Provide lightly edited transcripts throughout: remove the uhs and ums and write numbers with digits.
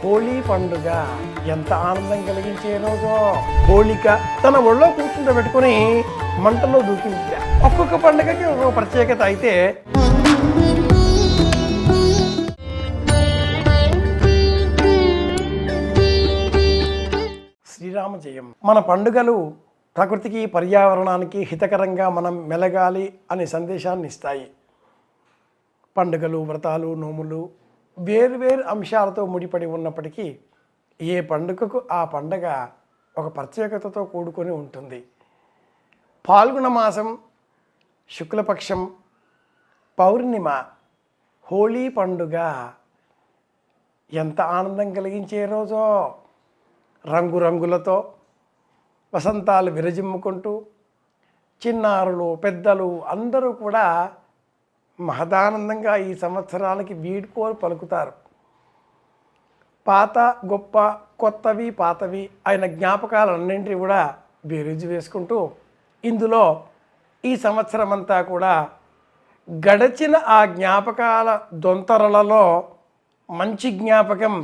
హోలీ పండుగ ఎంత ఆనందం కలిగించే రోజో. హోళిక తన ఒళ్ళో కూర్చుండబెట్టుకుని మంటల్లో దూకింది. ఒక్కొక్క పండుగకి ఒక్కొక్క ప్రత్యేకత. అయితే శ్రీరామ జయం. మన పండుగలు ప్రకృతికి పర్యావరణానికి హితకరంగా మనం మెలగాలి అనే సందేశాన్ని ఇస్తాయి. పండుగలు, వ్రతాలు, నోములు వేరు అంశాలతో ముడిపడి ఉన్నప్పటికీ ఏ పండుగకు ఆ పండుగ ఒక ప్రత్యేకతతో కూడుకొని ఉంటుంది. పాల్గొన మాసం శుక్లపక్షం పౌర్ణిమ హోళీ పండుగ ఎంత ఆనందం కలిగించే రోజో. రంగురంగులతో వసంతాలు విరజిమ్ముకుంటూ చిన్నారులు, పెద్దలు అందరూ కూడా మహదానందంగా ఈ సంవత్సరానికి వీడ్కోలు పలుకుతారు. పాత గొప్ప, కొత్తవి పాతవి అయిన జ్ఞాపకాలన్నింటినీ కూడా బేరీజు వేసుకుంటూ ఇందులో ఈ సంవత్సరం అంతా కూడా గడచిన ఆ జ్ఞాపకాల దొంతరలలో మంచి జ్ఞాపకం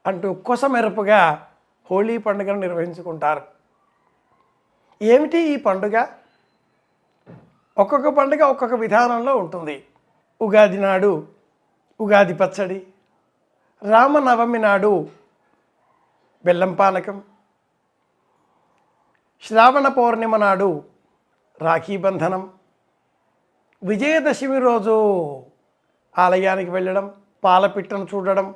అంటూ కొసమెరుపుగా హోళీ పండుగను నిర్వహించుకుంటారు. ఏమిటి ఈ పండుగ? ఒక్కొక్క పండుగ ఒక్కొక్క విధానంలో ఉంటుంది. ఉగాది నాడు ఉగాది పచ్చడి, రామనవమి నాడు బెల్లం పానకం, శ్రావణ పౌర్ణిమ నాడు రాఖీ బంధనం, విజయదశమి రోజు ఆలయానికి వెళ్ళడం, పాలపిట్టను చూడడం,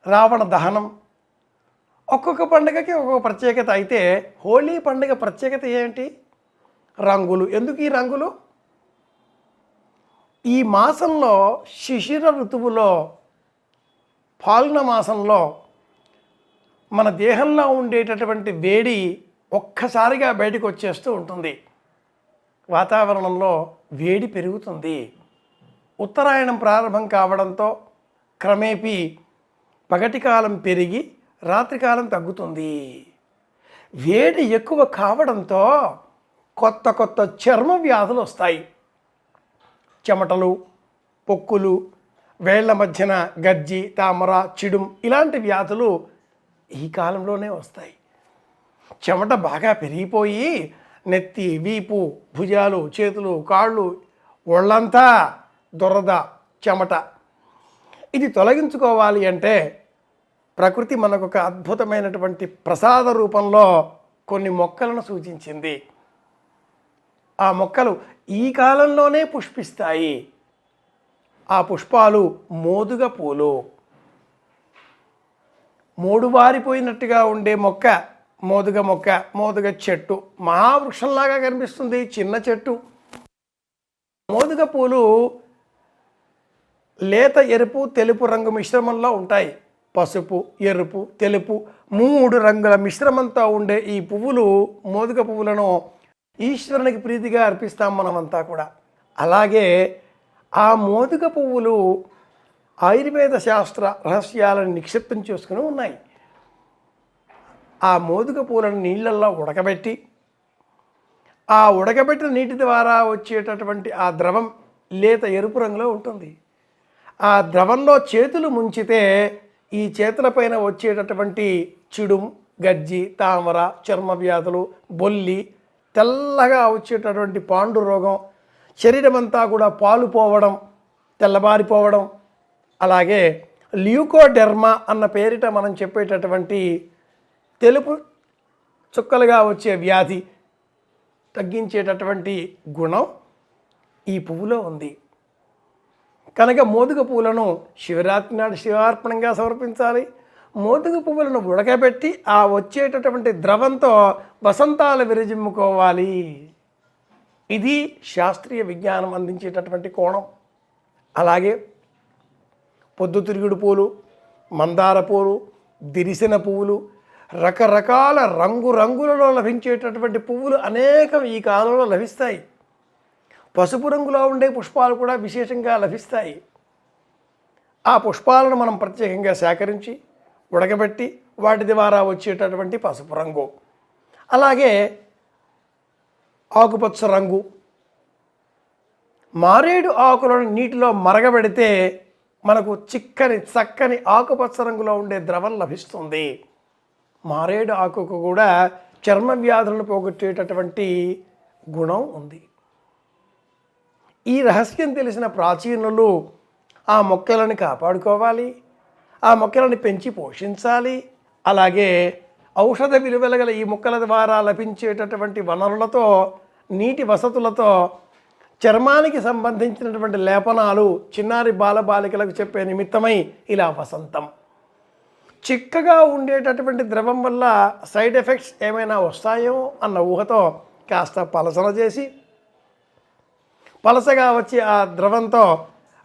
రావణ దహనం. ఒక్కొక్క పండుగకి ఒక్కొక్క ప్రత్యేకత. అయితే హోళీ పండుగ ప్రత్యేకత ఏంటి? రంగులు. ఎందుకు ఈ రంగులు? ఈ మాసంలో శిశిర ఋతువులో ఫాల్గుణ మాసంలో మన దేహంలో ఉండేటటువంటి వేడి ఒక్కసారిగా బయటకు వచ్చేస్తూ ఉంటుంది. వాతావరణంలో వేడి పెరుగుతుంది. ఉత్తరాయణం ప్రారంభం కావడంతో క్రమేపీ పగటి కాలం పెరిగి రాత్రికాలం తగ్గుతుంది. వేడి ఎక్కువ కావడంతో కొత్త కొత్త చర్మ వ్యాధులు వస్తాయి. చెమటలు, పొక్కులు, వేళ్ల మధ్యన గజ్జి, తామర, చిడుం ఇలాంటి వ్యాధులు ఈ కాలంలోనే వస్తాయి. చెమట బాగా పెరిగిపోయి నెత్తి, వీపు, భుజాలు, చేతులు, కాళ్ళు, ఒళ్ళంతా దురద, చెమట. ఇది తొలగించుకోవాలి అంటే ప్రకృతి మనకు ఒక అద్భుతమైనటువంటి ప్రసాద రూపంలో కొన్ని మొక్కలను సూచించింది. ఆ మొక్కలు ఈ కాలంలోనే పుష్పిస్తాయి. ఆ పుష్పాలు మోదుగ పూలు. మోడువారిపోయినట్టుగా ఉండే మొక్క మోదుగ మొక్క, మోదుగ చెట్టు. మహావృక్షంలాగా కనిపిస్తుంది, చిన్న చెట్టు. మోదుగ పూలు లేత ఎరుపు, తెలుపు రంగు మిశ్రమంలో ఉంటాయి. పసుపు, ఎరుపు, తెలుపు 3 రంగుల మిశ్రమంతో ఉండే ఈ పువ్వులు, మోదుగ పువ్వులను ఈశ్వరునికి ప్రీతిగా అర్పిస్తాం మనమంతా కూడా. అలాగే ఆ మోదుగ పువ్వులు ఆయుర్వేద శాస్త్ర రహస్యాలను నిక్షిప్తం చేసుకుని ఉన్నాయి. ఆ మోదుగ పువ్వులను నీళ్ళల్లో ఉడకబెట్టి, ఆ ఉడకబెట్టిన నీటి ద్వారా వచ్చేటటువంటి ఆ ద్రవం లేత ఎరుపు రంగులో ఉంటుంది. ఆ ద్రవంలో చేతులు ముంచితే ఈ చేతులపైన వచ్చేటటువంటి చిడుం, గజ్జి, తామర, చర్మ వ్యాధులు, బొల్లి, తెల్లగా వచ్చేటటువంటి పాండు రోగం, శరీరం అంతా కూడా పాలు పోవడం, తెల్లబారిపోవడం, అలాగే ల్యూకోడెర్మా అన్న పేరిట మనం చెప్పేటటువంటి తెలుపు చుక్కలుగా వచ్చే వ్యాధి తగ్గించేటటువంటి గుణం ఈ పువ్వులో ఉంది. కనుక మోదుగ పువ్వులను శివరాత్రి నాడు శివార్పణంగా సమర్పించాలి. మోదుగ పువ్వులను ఉడకబెట్టి ఆ వచ్చేటటువంటి ద్రవంతో వసంతాలు విరజిమ్ముకోవాలి. ఇది శాస్త్రీయ విజ్ఞానం అందించేటటువంటి కోణం. అలాగే పొద్దుతిరుగుడు పూలు, మందార పూలు, దిరిసిన పువ్వులు, రకరకాల రంగులలో లభించేటటువంటి పువ్వులు అనేకం ఈ కాలంలో లభిస్తాయి. పసుపు రంగులో ఉండే పుష్పాలు కూడా విశేషంగా లభిస్తాయి. ఆ పుష్పాలను మనం ప్రత్యేకంగా సేకరించి ఉడకబెట్టి వాటి ద్వారా వచ్చేటటువంటి పసుపు రంగు, అలాగే ఆకుపచ్చ రంగు, మారేడు ఆకులను నీటిలో మరగబెడితే మనకు చిక్కని చక్కని ఆకుపచ్చ రంగులో ఉండే ద్రవం లభిస్తుంది. మారేడు ఆకుకు కూడా చర్మ వ్యాధులను పోగొట్టేటటువంటి గుణం ఉంది. ఈ రహస్యం తెలిసిన ప్రాచీనులు ఆ మొక్కలను కాపాడుకోవాలి, ఆ మొక్కలను పెంచి పోషించాలి. అలాగే ఔషధ విలువల గల ఈ మొక్కల ద్వారా లభించేటటువంటి వనరులతో, నీటి వసతులతో చర్మానికి సంబంధించినటువంటి లేపనాలు చిన్నారి బాలబాలికలకు చెప్పే నిమిత్తమై ఇలా వసంతం. చిక్కగా ఉండేటటువంటి ద్రవం వల్ల సైడ్ ఎఫెక్ట్స్ ఏమైనా వస్తాయో అన్న ఊహతో కాస్త పలసన చేసి, పలసగా వచ్చి ఆ ద్రవంతో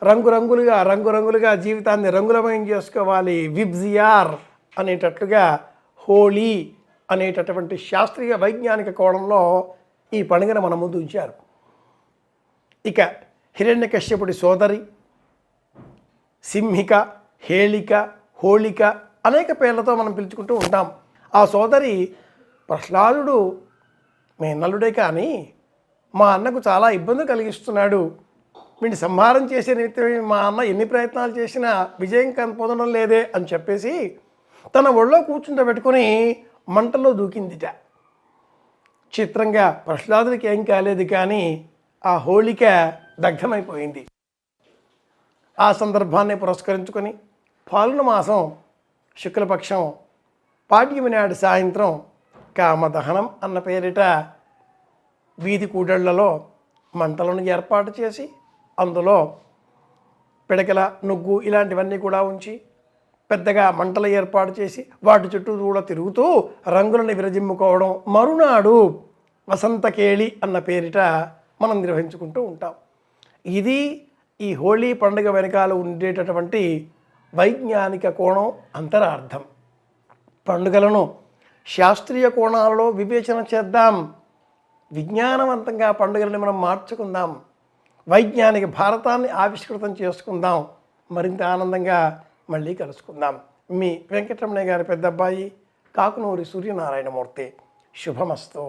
రంగురంగులుగా జీవితాన్ని రంగులమయం చేసుకోవాలి. విబ్జియార్ అనేటట్లుగా హోళీ అనేటటువంటి శాస్త్రీయ వైజ్ఞానిక కోణంలో ఈ పండుగను మన ముందు ఉంచారు. ఇక హిరణ్యకశ్యపుడి సోదరి సింహిక, హేళిక, హోళిక అనేక పేర్లతో మనం పిలుచుకుంటూ ఉంటాం. ఆ సోదరి ప్రహ్లాదుడు మేనల్లుడే కానీ మా అన్నకు చాలా ఇబ్బంది కలిగిస్తున్నాడు, వీడిని సంహారం చేసే నిమిత్తమే మా అన్న ఎన్ని ప్రయత్నాలు చేసినా విజయం పొందడం లేదే అని చెప్పేసి తన ఒళ్ళో కూర్చుంటబెట్టుకొని మంటల్లో దూకిందిట. చిత్రంగా ప్రహ్లాదుడికి ఏం కాలేదు, కానీ ఆ హోళిక దగ్ధమైపోయింది. ఆ సందర్భాన్ని పురస్కరించుకొని ఫాల్గుణ మాసం శుక్లపక్షం పాడ్యమి నాడు సాయంత్రం కామదహనం అన్న పేరిట వీధి కూడళ్లలో మంటలను ఏర్పాటు చేసి అందులో పిడకల, నుగ్గు ఇలాంటివన్నీ కూడా ఉంచి పెద్దగా మంటలు ఏర్పాటు చేసి వాటి చుట్టూ కూడా తిరుగుతూ రంగులను విరజిమ్ముకోవడం మరునాడు వసంతకేళి అన్న పేరిట మనం నిర్వహించుకుంటూ ఉంటాం. ఇది ఈ హోళీ పండుగ వెనకాల ఉండేటటువంటి వైజ్ఞానిక కోణం, అంతరార్థం. పండుగలను శాస్త్రీయ కోణాలలో వివేచన చేద్దాం, విజ్ఞానవంతంగా పండుగలను మనం మార్చుకుందాం, వైజ్ఞానిక భారతాన్ని ఆవిష్కృతం చేసుకుందాం. మరింత ఆనందంగా మళ్ళీ కలుసుకుందాం. మీ వెంకటరమణయ్య గారి పెద్ద అబ్బాయి కాకునూరి సూర్యనారాయణమూర్తి. శుభమస్తు.